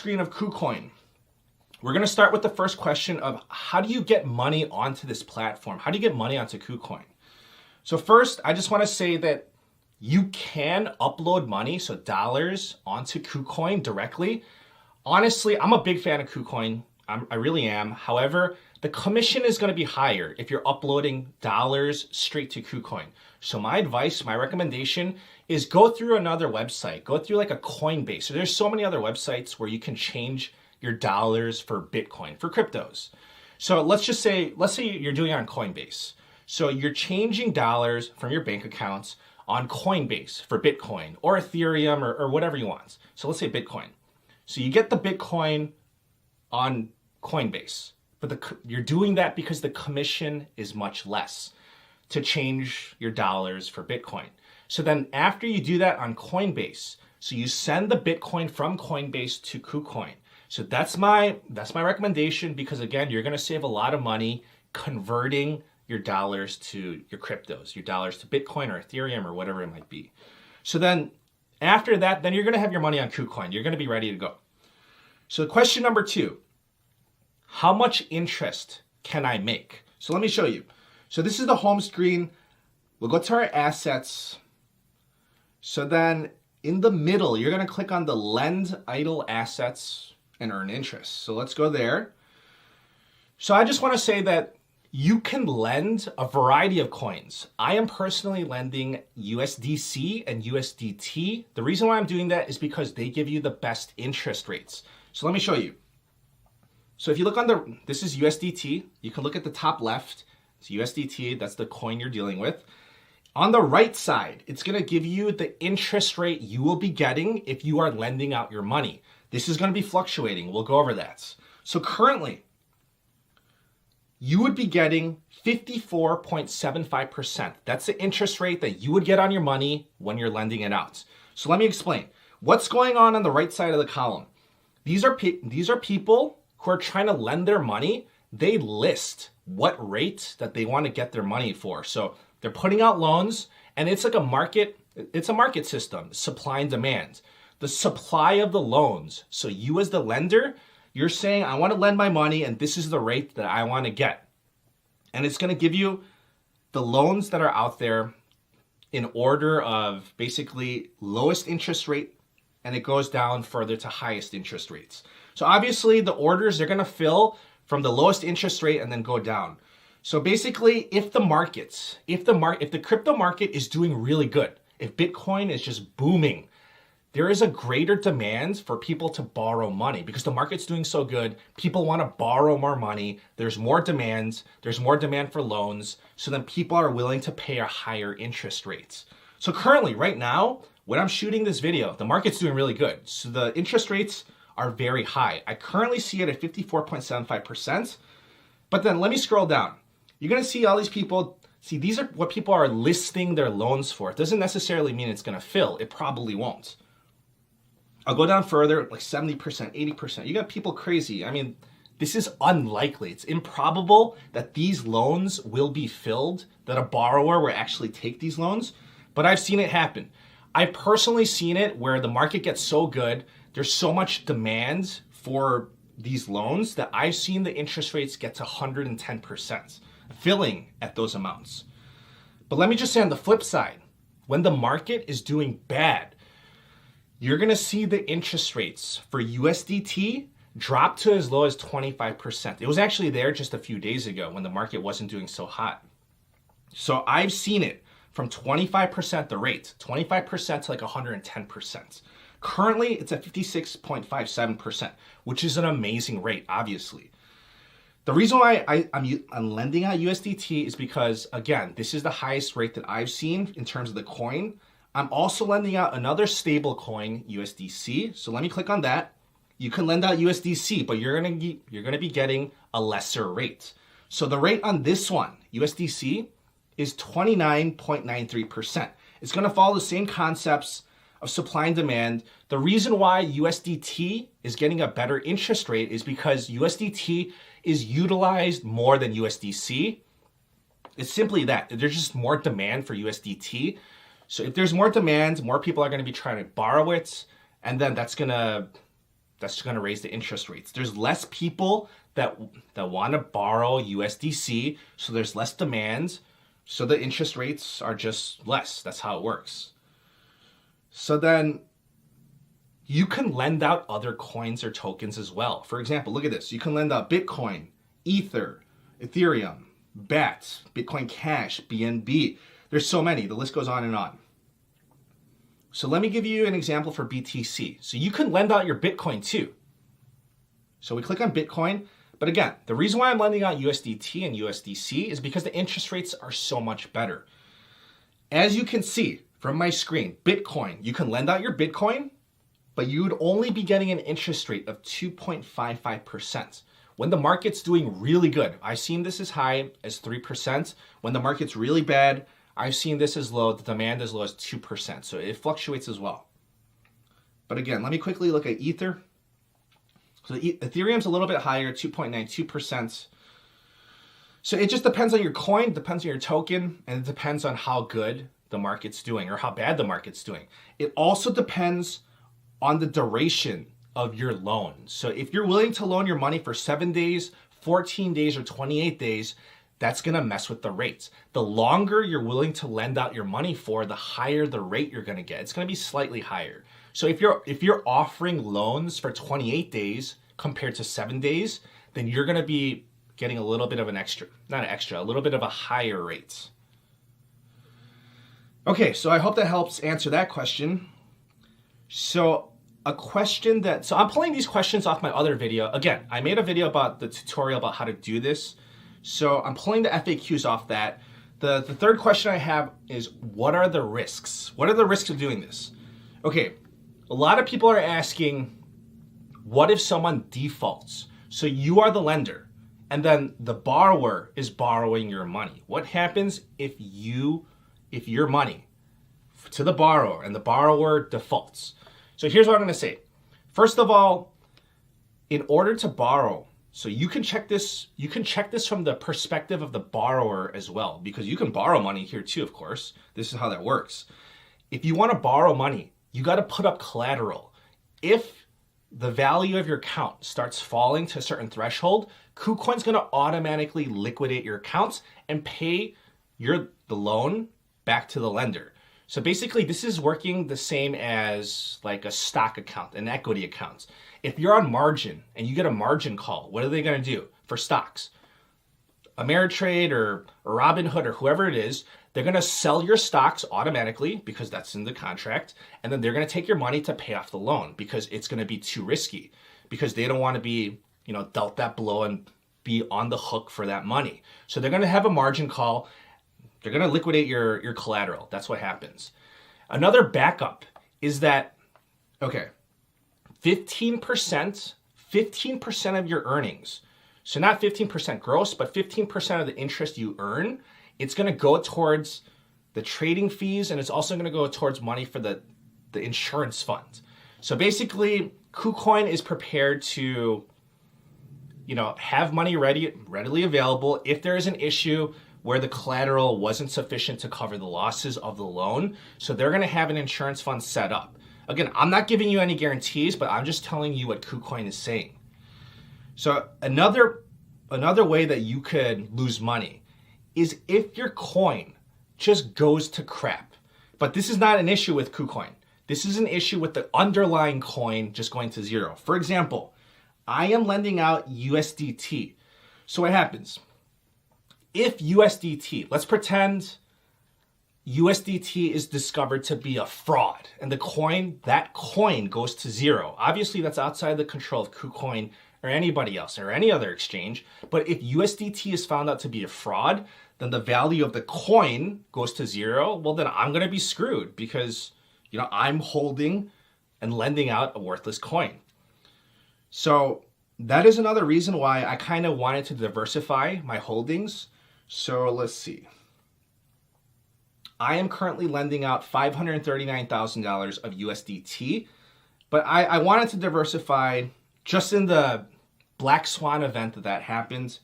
Screen of Kucoin. We're going to start with the first question of how do you get money onto this platform? How do you get money onto Kucoin? So first, I just want to say that you can upload money, so dollars, onto Kucoin directly. Honestly, I'm a big fan of Kucoin. I really am. However, the commission is going to be higher if you're uploading dollars straight to Kucoin. So my advice, my recommendation is go through another website. Go through like a Coinbase. So there's so many other websites where you can change your dollars for Bitcoin, for cryptos. So let's say you're doing it on Coinbase. So you're changing dollars from your bank accounts on Coinbase for Bitcoin or Ethereum or whatever you want. So let's say Bitcoin. So you get the Bitcoin on Coinbase, but you're doing that because the commission is much less to change your dollars for Bitcoin. So then after you do that on Coinbase, so you send the Bitcoin from Coinbase to Kucoin. So that's my recommendation, because again, you're going to save a lot of money converting your dollars to your cryptos, your dollars to Bitcoin or Ethereum or whatever it might be. So then after that, then you're going to have your money on Kucoin. You're going to be ready to go. So question number 2, how much interest can I make? So let me show you. So this is the home screen. We'll go to our assets. So then in the middle, you're going to click on the lend idle assets and earn interest. So let's go there. So I just want to say that you can lend a variety of coins. I am personally lending USDC and USDT. The reason why I'm doing that is because they give you the best interest rates. So let me show you. So if you look on this is USDT. You can look at the top left. It's USDT, that's the coin you're dealing with. On the right side, it's gonna give you the interest rate you will be getting if you are lending out your money. This is gonna be fluctuating. We'll go over that. So currently, you would be getting 54.75%. That's the interest rate that you would get on your money when you're lending it out. So let me explain. What's going on the right side of the column? These are people who are trying to lend their money. They list what rate that they want to get their money for. So they're putting out loans, and it's like a market system, supply and demand. The supply of the loans. So you as the lender, you're saying, I want to lend my money and this is the rate that I want to get. And it's going to give you the loans that are out there in order of basically lowest interest rate, and it goes down further to highest interest rates. So obviously the orders, they're going to fill from the lowest interest rate and then go down. So basically, if the crypto market is doing really good, if Bitcoin is just booming, there is a greater demand for people to borrow money because the market's doing so good. People want to borrow more money. There's more demand. There's more demand for loans. So then people are willing to pay a higher interest rates. So currently, right now, when I'm shooting this video, the market's doing really good. So the interest rates are very high. I currently see it at 54.75%. But then let me scroll down. You're going to see all these people. See, these are what people are listing their loans for. It doesn't necessarily mean it's going to fill. It probably won't. I'll go down further, like 70%, 80%. You got people crazy. I mean, this is unlikely. It's improbable that these loans will be filled, that a borrower will actually take these loans. But I've seen it happen. I've personally seen it where the market gets so good, there's so much demand for these loans that I've seen the interest rates get to 110%, filling at those amounts. But let me just say on the flip side, when the market is doing bad, you're going to see the interest rates for USDT drop to as low as 25%. It was actually there just a few days ago when the market wasn't doing so hot. So I've seen it from 25%, the rate, 25% to like 110%. Currently, it's at 56.57%, which is an amazing rate, obviously. The reason why I'm lending out USDT is because, again, this is the highest rate that I've seen in terms of the coin. I'm also lending out another stable coin, USDC. So let me click on that. You can lend out USDC, but you're gonna be getting a lesser rate. So the rate on this one, USDC, is 29.93%. It's gonna follow the same concepts of supply and demand. The reason why USDT is getting a better interest rate is because USDT is utilized more than USDC. It's simply that. There's just more demand for USDT. So if there's more demand, more people are going to be trying to borrow it, and then that's going to That's going to raise the interest rates. There's less people that want to borrow USDC, so there's less demand, so the interest rates are just less. That's how it works. So then you can lend out other coins or tokens as well. For example, look at this. You can lend out Bitcoin, Ether, Ethereum, BAT, Bitcoin Cash, BNB. There's so many. The list goes on and on. So let me give you an example for BTC. So you can lend out your Bitcoin too. So we click on Bitcoin. But again, the reason why I'm lending out USDT and USDC is because the interest rates are so much better. As you can see from my screen, Bitcoin, you can lend out your Bitcoin, but you would only be getting an interest rate of 2.55%. When the market's doing really good, I've seen this as high as 3%. When the market's really bad, I've seen this as low, the demand as low as 2%. So it fluctuates as well. But again, let me quickly look at Ether. So Ethereum's a little bit higher, 2.92%. So it just depends on your coin, depends on your token, and it depends on how good the market's doing or how bad the market's doing. It also depends on the duration of your loan. So if you're willing to loan your money for 7 days, 14 days, or 28 days, that's gonna mess with the rates. The longer you're willing to lend out your money for, the higher the rate you're gonna get. It's gonna be slightly higher. So if you're offering loans for 28 days compared to 7 days, then you're gonna be getting a little bit of a little bit of a higher rate. Okay, so I hope that helps answer that question. So I'm pulling these questions off my other video. Again, I made a video about the tutorial about how to do this. So I'm pulling the FAQs off that. The third question I have is, what are the risks? What are the risks of doing this? Okay, a lot of people are asking, what if someone defaults? So you are the lender, and then the borrower is borrowing your money. What happens if your money to the borrower and the borrower defaults? So here's what I'm gonna say. First of all, in order to borrow, so you can check this from the perspective of the borrower as well, because you can borrow money here too, of course. This is how that works. If you wanna borrow money, you gotta put up collateral. If the value of your account starts falling to a certain threshold, Kucoin's gonna automatically liquidate your accounts and pay the loan back to the lender. So basically, this is working the same as like a stock account, an equity account. If you're on margin and you get a margin call, what are they gonna do for stocks? Ameritrade or Robinhood or whoever it is, they're gonna sell your stocks automatically because that's in the contract, and then they're gonna take your money to pay off the loan because it's gonna be too risky, because they don't wanna be, dealt that blow and be on the hook for that money. So they're gonna have a margin call. They're gonna liquidate your collateral. That's what happens. Another backup is that, 15% of your earnings, so not 15% gross, but 15% of the interest you earn, it's gonna go towards the trading fees, and it's also gonna go towards money for the insurance fund. So basically, Kucoin is prepared to, have money readily available if there is an issue where the collateral wasn't sufficient to cover the losses of the loan. So they're gonna have an insurance fund set up. Again, I'm not giving you any guarantees, but I'm just telling you what Kucoin is saying. So another way that you could lose money is if your coin just goes to crap. But this is not an issue with Kucoin. This is an issue with the underlying coin just going to zero. For example, I am lending out USDT. So what happens? If USDT, let's pretend USDT is discovered to be a fraud and that coin goes to zero. Obviously, that's outside the control of Kucoin or anybody else or any other exchange. But if USDT is found out to be a fraud, then the value of the coin goes to zero. Well, then I'm going to be screwed because, I'm holding and lending out a worthless coin. So that is another reason why I kind of wanted to diversify my holdings. So let's see. I am currently lending out $539,000 of USDT, but I wanted to diversify just in the black swan event that happens.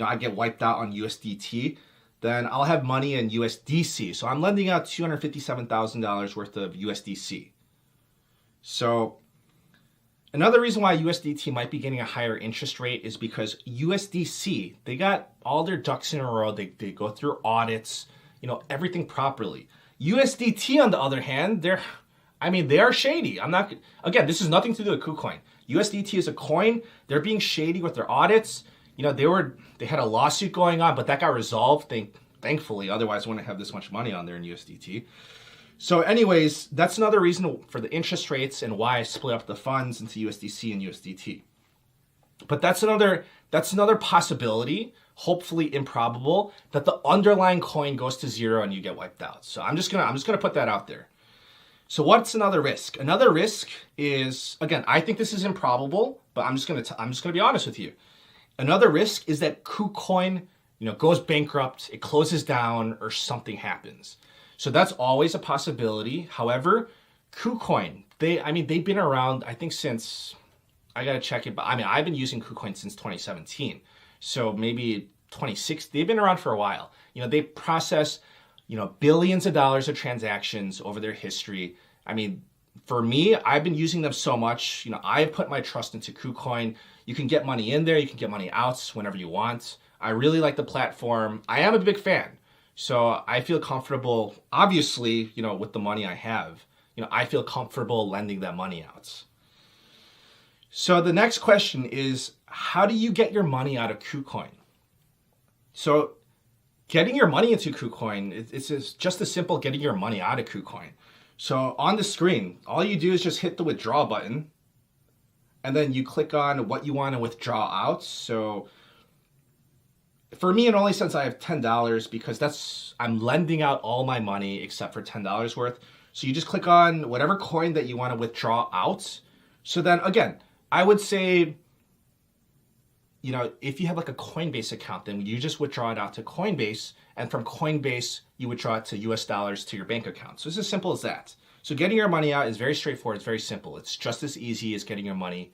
I get wiped out on USDT, then I'll have money in USDC. So I'm lending out $257,000 worth of USDC. So Another reason why USDT might be getting a higher interest rate is because USDC, they got all their ducks in a row. They go through audits, everything properly. USDT, on the other hand, they are shady. Again, this has nothing to do with KuCoin. USDT is a coin. They're being shady with their audits. They had a lawsuit going on, but that got resolved, thankfully. Otherwise, I wouldn't have this much money on there in USDT. So anyways, that's another reason for the interest rates and why I split up the funds into USDC and USDT. But that's another possibility, hopefully improbable, that the underlying coin goes to zero and you get wiped out. So I'm just gonna put that out there. So what's another risk? Another risk is, again, I think this is improbable, but I'm just gonna be honest with you. Another risk is that KuCoin, goes bankrupt, it closes down, or something happens. So that's always a possibility. However, KuCoin, they've been around, I think since, I gotta check it, but I've been using KuCoin since 2017. So maybe 26, they've been around for a while. They process, billions of dollars of transactions over their history. For me, I've been using them so much. I've put my trust into KuCoin. You can get money in there, you can get money out whenever you want. I really like the platform. I am a big fan. So I feel comfortable, obviously, with the money I have, I feel comfortable lending that money out. So the next question is, how do you get your money out of KuCoin? So getting your money into KuCoin, it's just as simple getting your money out of KuCoin. So on the screen, all you do is just hit the withdraw button, and then you click on what you want to withdraw out. So for me, it only says I have $10 because I'm lending out all my money except for $10 worth. So you just click on whatever coin that you want to withdraw out. So then again, I would say, if you have like a Coinbase account, then you just withdraw it out to Coinbase, and from Coinbase, you withdraw it to US dollars to your bank account. So it's as simple as that. So getting your money out is very straightforward. It's very simple. It's just as easy as getting your money